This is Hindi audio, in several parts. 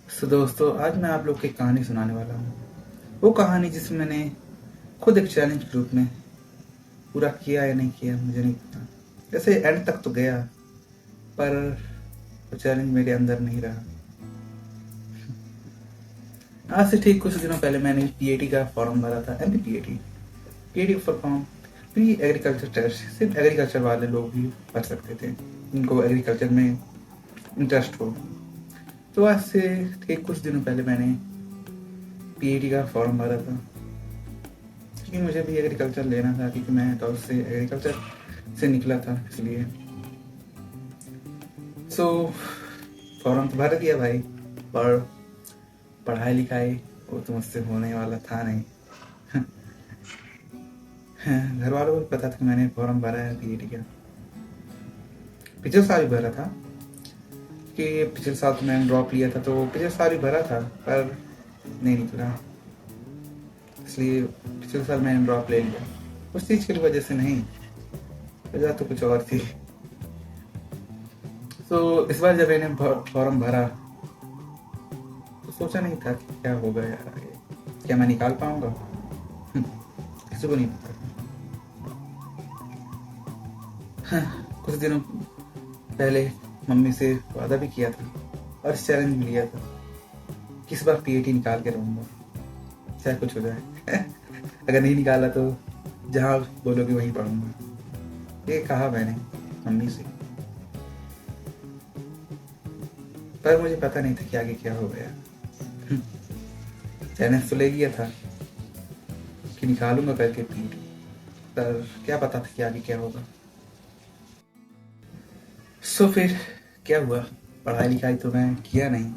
तो दोस्तों आज मैं आप लोग की कहानी सुनाने वाला हूँ। वो कहानी जिसमें मैंने खुद एक चैलेंज के रूप में पूरा किया या नहीं किया मुझे नहीं पता। जैसे एंड तक तो गया पर वो चैलेंज मेरे अंदर नहीं रहा। आज से ठीक कुछ दिनों पहले मैंने पीएटी का फॉर्म भरा था। MP PAT, PAT for form pre agriculture test. सिर्फ एग्रीकल्चर वाले लोग ही भर सकते थे जिनको एग्रीकल्चर में इंटरेस्ट हो। तो आज से ठीक कुछ दिनों पहले मैंने पीएटी का फॉर्म भरा था क्योंकि मुझे भी एग्रीकल्चर लेना था, क्योंकि मैं तो उससे एग्रीकल्चर से निकला था इसलिए। सो फॉर्म तो भर दिया भाई, पर पढ़ाई लिखाई वो तो मुझसे होने वाला था नहीं। घर वालों को भी पता था कि मैंने फॉर्म भरा है पीएटी का। पिछले साल भी भरा था कि पिछले साल तो मैंने ड्रॉप लिया था, तो पिछले साल भी भरा था पर नहीं निकला, इसलिए पिछले साल मैंने ड्रॉप ले लिया। उस चीज़ की वजह से नहीं, वजह तो कुछ और थी। तो इस बार जब मैंने फॉर्म भरा तो सोचा नहीं था कि क्या होगा यार आगे, क्या मैं निकाल पाऊंगा। किसी को नहीं पता। कुछ दिनों पहले मम्मी से वादा भी किया था और इस चैलेंज भी लिया था कि इस बार पीएटी निकाल के रहूंगा, चाहे कुछ हो जाए। अगर नहीं निकाला तो जहाँ बोलोगे वहीं पढ़ूंगा, ये कहा मैंने मम्मी से। पर मुझे पता नहीं था कि आगे क्या हो गया। चैलेंज तो ले लिया था कि निकालूंगा करके पीएटी, पर क्या पता था कि आगे क्या होगा। सो फिर क्या हुआ, पढ़ाई लिखाई तो मैं किया नहीं,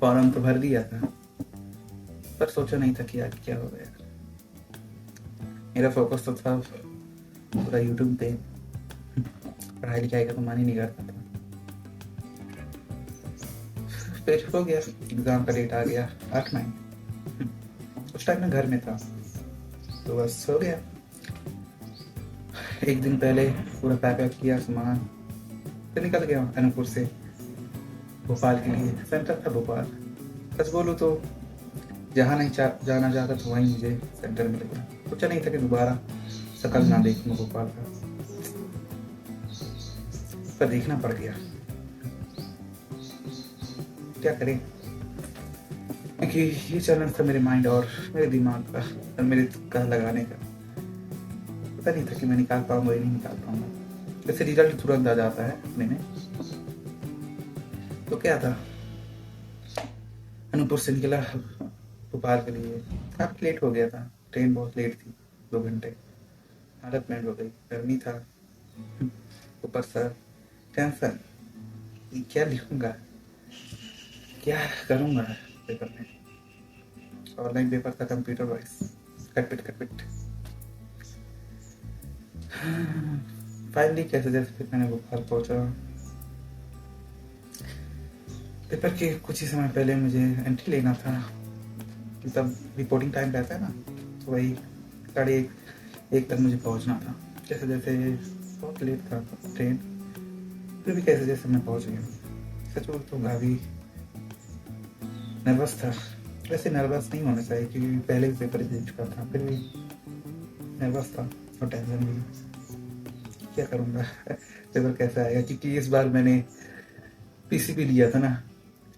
फॉर्म तो भर दिया था पर सोचा नहीं था कि आगे क्या होगा यार। मेरा फोकस तो था पूरा यूट्यूब पे, पढ़ाई लिखाई का तो मन ही नहीं करता था। फिर हो गया, एग्जाम का डेट आ गया 8 मई। उस टाइम मैं घर में था तो बस हो गया। एक दिन पहले पूरा पैक किया सामान, फिर निकल गया अनूपपुर से भोपाल के लिए। सेंटर था भोपाल। सच बोलूँ तो जहाँ नहीं जाना चाहता था वहीं मुझे सेंटर मिल गया। सोचा नहीं था कि दोबारा शकल ना देखूंगा भोपाल का, पर देखना पड़ गया। क्या करें, क्योंकि ये चैलेंज था मेरे माइंड और मेरे दिमाग का और मेरे तुक्का लगाने का। पता नहीं था कि मैं निकाल पाऊंगा या नहीं निकाल पाऊंगा। जैसे रिजल्ट तुरंत आ जाता है अपने में, तो क्या था, अनूपपुर से निकला भोपाल के लिए। काफी लेट हो गया था, ट्रेन बहुत लेट थी, 2 घंटे। हालत में हो गई, गर्मी था, ऊपर से टेंशन, क्या लिखूंगा क्या करूंगा पेपर में। ऑनलाइन पेपर था, कंप्यूटर वाइज, कटपिट कटपिट। फाइनली कैसे जैसे फिर मैंने भोपाल पहुंचा। पेपर के कुछ ही समय पहले मुझे एंट्री लेना था, तब रिपोर्टिंग टाइम रहता है ना, तो वही 1:30 तक मुझे पहुंचना था। जैसे जैसे बहुत लेट था ट्रेन, फिर भी कैसे जैसे मैं पहुंच गया। सच बोल तो काफ़ी नर्वस था। वैसे नर्वस नहीं होना चाहिए क्योंकि पहले भी पेपर दे चुका था, फिर भी नर्वस था और टेंशन भी। क्या करूँगा, पेपर कैसा आएगा, क्योंकि इस बार मैंने पीसीबी लिया था ना,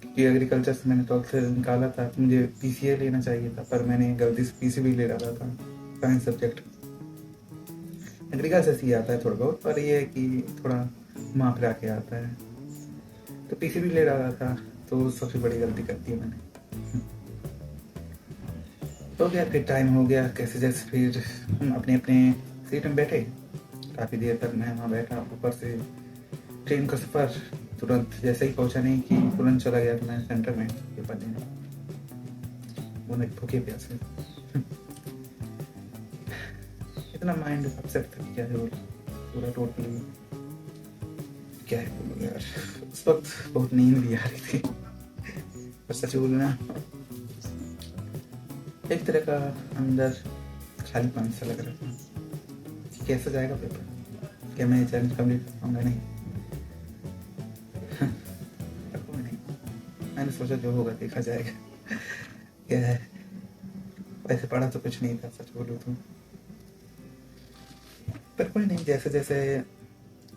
क्योंकि एग्रीकल्चर से मैंने 12th से निकाला था तो मुझे पीसीए लेना चाहिए था, पर मैंने गलती से पीसीबी ले डाला था। साइंस सब्जेक्ट एग्रीकल्चर से ही आता है थोड़ा बहुत, पर ये है कि थोड़ा घुमा फिरा के आता है, तो पीसीबी ले डाला था, तो सबसे बड़ी गलती कर दी मैंने। हो गया, फिर टाइम हो गया कैसे जैसे, फिर हम अपने अपने सीट में बैठे। काफ़ी देर तक मैं वहाँ बैठा। ऊपर से ट्रेन का सफ़र तुरंत जैसे ही पहुंचा नहीं कि तुरंत चला गया था मैं सेंटर में पेपर देने, वो मैं भूखे प्यासे। इतना माइंड अपसेट था, क्या है बोल, पूरा टोटली क्या है बोलूँ यार। उस वक्त बहुत नींद भी आ रही थी, पर सच बोलूँ ना, एक तरह का अंदर खालीपन सा लग रहा था। कैसा जाएगा पेपर, क्या मैं चैलेंज कंप्लीट कर पाऊंगा नहीं। मैंने सोचा जो होगा देखा जाएगा। क्या है, वैसे पढ़ा तो कुछ नहीं था सच बोलूँ तो, पर कोई नहीं, जैसे जैसे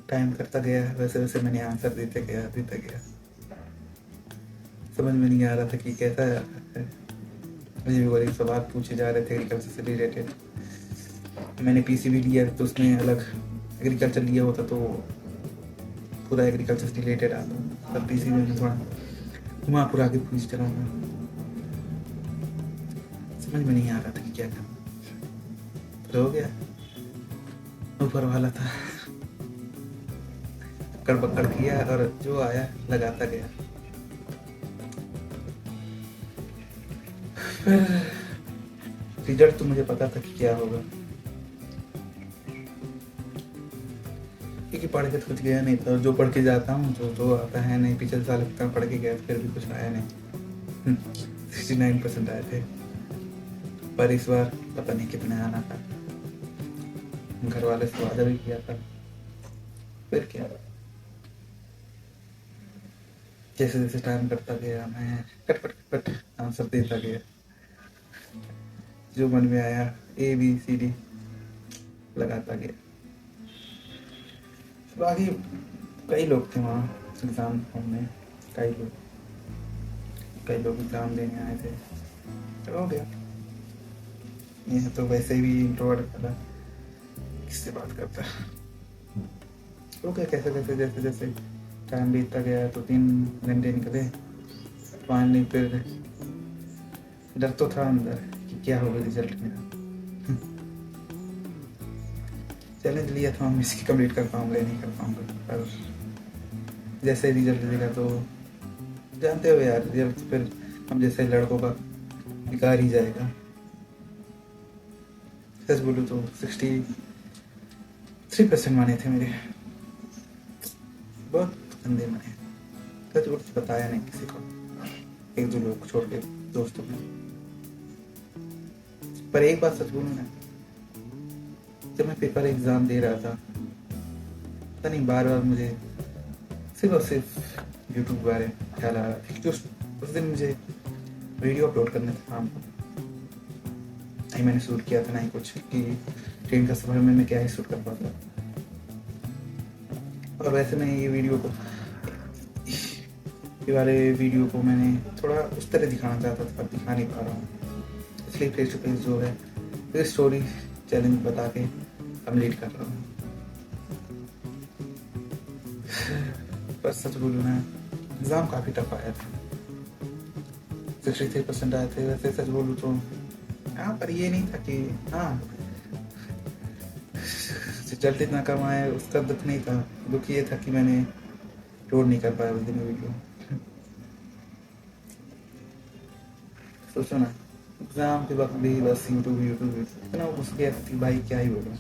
टाइम करता गया वैसे वैसे मैंने आंसर देते गया। समझ में नहीं आ रहा था कि कैसा है। मुझे भी वही सवाल पूछे जा रहे थे एग्रीकल्चर से रिलेटेड। मैंने पीसीबी लिया तो उसमें अलग, एग्रीकल्चर लिया होता तो पूरा एग्रीकल्चर से रिलेटेड आता, तब पीसीबी में थोड़ा घुमा पूरा के पूछ चला था। समझ में नहीं आ रहा था कि क्या करना, तो हो गया, ऊपर वाला था, पकड़ पकड़ किया और जो आया लगाता गया। फिर रिजल्ट तो मुझे पता था कि क्या होगा, क्योंकि पढ़ के तो कुछ गया नहीं था। जो पढ़ के जाता हूँ तो आता है नहीं। पिछले साल इतना पढ़ के गया फिर भी कुछ आया नहीं। 69% आए थे, पर इस बार पता नहीं कितने आना था। घर वाले से वादा भी किया था, फिर क्या, जैसे जैसे टाइम करता गया मैं कट कट कट आंसर देता गया, जो मन में आया ABCD लगाता गया। बाकी कई लोग थे वहाँ एग्ज़ाम हॉल में, कई लोग एग्ज़ाम देने आए थे, तो हो गया। यह तो वैसे भी इंट्रोवर्ट था, किससे बात करता। हो गया कैसे कैसे, जैसे जैसे टाइम बीतता गया तो 3 घंटे निकले। फाइनली फिर डर तो था अंदर कि क्या होगा रिजल्ट मेरा। चैलेंज लिया था हम, इसकी कंप्लीट कर पाऊंगा या नहीं कर पाऊंगा, पर जैसे रिजल्ट दिखेगा तो जानते हो यार, रिजल्ट फिर हम जैसे लड़कों का बेकार ही जाएगा। सच बोलूँ तो 63% माने थे मेरे, बहुत गंदे माने। सच बोलूँ तो बताया नहीं किसी को, 1-2 लोग छोड़ के दोस्तों में। पर एक बात सच बोलूँ ना, जब मैं पेपर एग्जाम दे रहा था, पता नहीं बार बार मुझे सिर्फ और सिर्फ यूट्यूब के बारे में ख्याल आ रहा था, क्योंकि उस दिन मुझे वीडियो अपलोड करने था शाम को। नहीं मैंने शूट किया था, नहीं कुछ, कि ट्रेन का सफर में मैं क्या ही शूट कर पाता। और वैसे मैं ये वाले वीडियो को मैंने थोड़ा उस तरह दिखाना चाहता था, पर दिखा नहीं पा रहा हूँ, इसलिए फेस टू फेस जो है फिर स्टोरी चैलेंज बता के कंप्लीट कर रहा हूँ। पर सच बोलूँ ना, एग्ज़ाम काफ़ी टफ आया था, 63% आए थे। वैसे सच बोलूँ तो हाँ, पर ये नहीं था कि हाँ रिजल्ट इतना कम आया उसका दुख नहीं था। दुख ये था कि मैंने अपलोड नहीं कर पाया उस दिन वीडियो। सोचो ना, एग्जाम के वक्त भी बस यूट्यूब इतना घुस गया था कि भाई क्या ही बोलूं।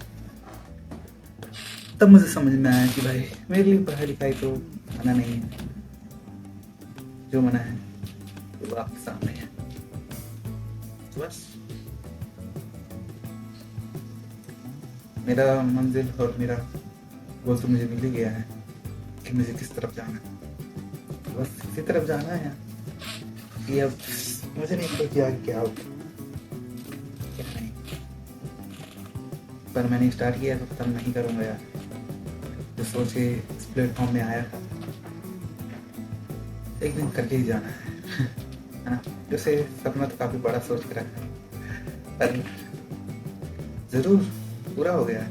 तब मुझे समझ में आया कि भाई मेरे लिए पढ़ाई लिखाई तो मना नहीं है, जो मना है वो आपके सामने है। तो बस मेरा मंजिल और मेरा गोल तो मुझे मिल ही गया है कि मुझे किस तरफ जाना है। बस इसी तरफ जाना है कि अब मुझे नहीं पता कि आगे क्या होगा क्या नहीं, पर मैंने स्टार्ट किया तो खत्म नहीं करूँगा यार। जो सोच के इस प्लेटफॉर्म में आया था, एक दिन करके ही जाना है ना। जैसे सपना तो काफ़ी बड़ा सोच के रखा है, पर ज़रूर पूरा हो गया है।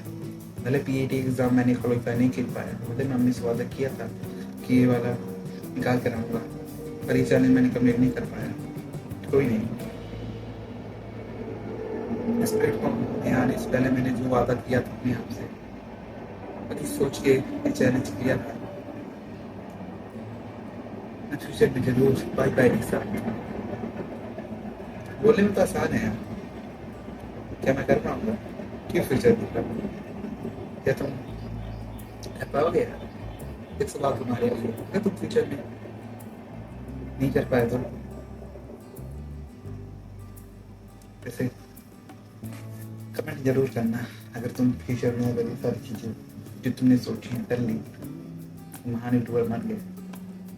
भले PAT एग्ज़ाम मैंने क्वालिफाई नहीं कर पाया, भले मैं मम्मी से वादा किया था कि ये वाला निकाल कर आऊँगा, पर ये चैलेंज मैंने कंप्लीट नहीं कर पाया। कोई नहीं, इस प्लेटफॉर्म में आने से पहले मैंने जो वादा किया था अपने आप से, बड़ी सोच के ये चैलेंज किया था, मैं फ्यूचर में जरूर बाई बाई के साथ। बोलने में तो आसान है यार, क्या मैं कर पाऊंगा? क्यों फ्यूचर दिख रहा, क्या तुम कर पाओगे यार? एक सवाल तुम्हारे लिए, अगर तुम फ्यूचर में नहीं कर पाए तो वैसे कमेंट जरूर करना। अगर तुम फ्यूचर में अगर ये सारी चीज़ें जो तुमने सोची हैं कर ली, महान यूट्यूबर बन गए,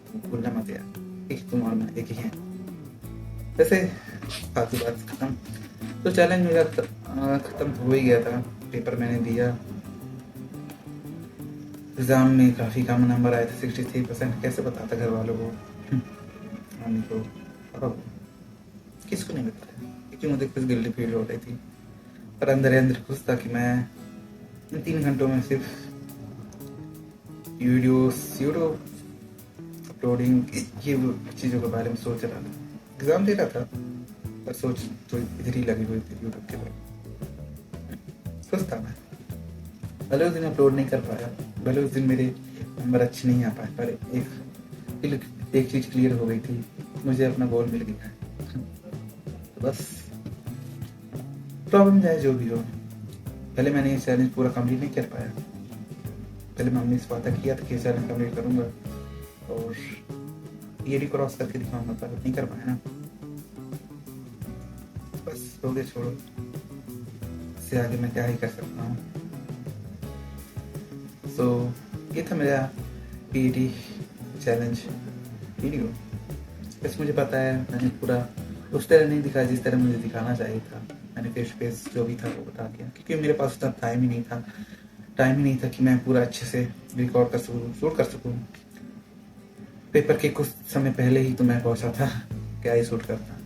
तो भूलना मत यार, एक तुम और मैं एक ही हैं। वैसे फालतू बात खत्म। तो चैलेंज मेरा खत्म हो ही गया था। पेपर मैंने दिया, एग्जाम में काफ़ी कम नंबर आए थे, 63%। कैसे बताता घर वालों को, मम्मी को, पापा को, किसको नहीं बताया, क्योंकि मुझे कुछ गिल्टी फील हो रही थी। पर अंदर ही अंदर खुश था कि मैं इन 3 घंटों में सिर्फ वीडियोस, यूट्यूब अपलोडिंग, ये चीज़ों के बारे में सोच रहा था। एग्ज़ाम दे रहा था पर सोच तो इधर ही लगी हुई थी यूट्यूब के बारे। खुश था मैं। भले उस दिन अपलोड नहीं कर पाया, भले उस दिन मेरे नंबर अच्छे नहीं आ पाए, पर एक चीज़ क्लियर हो गई थी, मुझे अपना गोल मिल गया है। तो बस प्रॉब्लम चाहे जो भी हो, पहले मैंने ये चैलेंज पूरा कंप्लीट नहीं कर पाया। पहले मम्मी से वादा किया था कि चैलेंज कंप्लीट करूंगा और ये क्रॉस करके दिखाऊंगा, पर नहीं कर पाया ना। बस हो गया, छोड़ो, इससे आगे मैं क्या ही कर सकता हूँ। सो ये था मेरा पीईटी चैलेंज वीडियो। बस मुझे पता है मैंने पूरा उस तरह नहीं दिखाया जिस तरह मुझे दिखाना चाहिए था। मैंने फेस फेस जो भी था वो बता दिया, क्योंकि मेरे पास उतना टाइम ही नहीं था कि मैं पूरा अच्छे से रिकॉर्ड कर सकूँ, शूट कर सकूँ। पेपर के कुछ समय पहले ही तो मैं पहुंचा था, क्या ही शूट करता।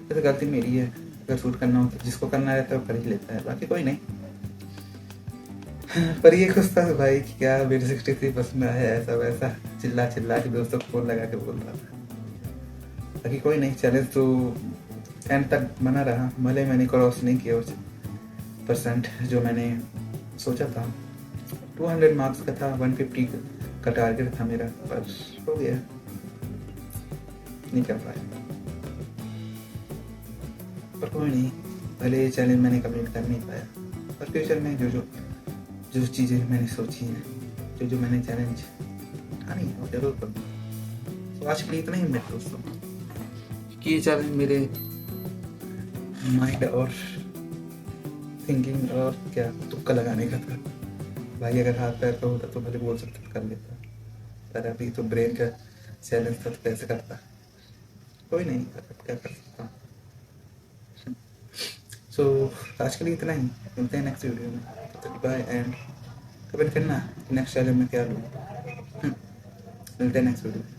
तो गलती मेरी है, अगर शूट करना हो तो जिसको करना रहता है वो कर ही लेता है, बाकी कोई नहीं। पर ये खुश था भाई कि क्या मेरे 63% आया, ऐसा वैसा चिल्ला के दोस्तों को फोन लगा के बोल रहा था। बाकी कोई नहीं, चैलेंज तो एंड तक बना रहा, भले मैंने क्रॉस नहीं किया उस परसेंट जो मैंने सोचा था। 200 मार्क्स का था, 150 का टारगेट था मेरा, पर हो गया, नहीं कर पाया। पर कोई नहीं, भले ये चैलेंज मैंने कंप्लीट कर नहीं पाया, पर फ्यूचर में जो चीज़ें मैंने सोची हैं, जो मैंने चैलेंज ठानी है वो जरूर करूँगा। तो आज के लिए इतना ही मेरे दोस्तों, कि ये चैलेंज मेरे माइंड और थिंकिंग और क्या तुक्का लगाने का था। भाई अगर हाथ पैर का होता तो भले बोल सकता कर लेता, पर अभी तो ब्रेन का चैलेंज था तो कैसे करता। कोई नहीं, क्या कर सकता हूँ। सो आज के लिए इतना ही, मिलते हैं नेक्स्ट वीडियो में। तो बाय एंड कमेंट करना नेक्स्ट चैलेंज में क्या लूँ। मिलते हैं नेक्स्ट वीडियो में।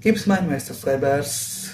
Keep smiling my subscribers.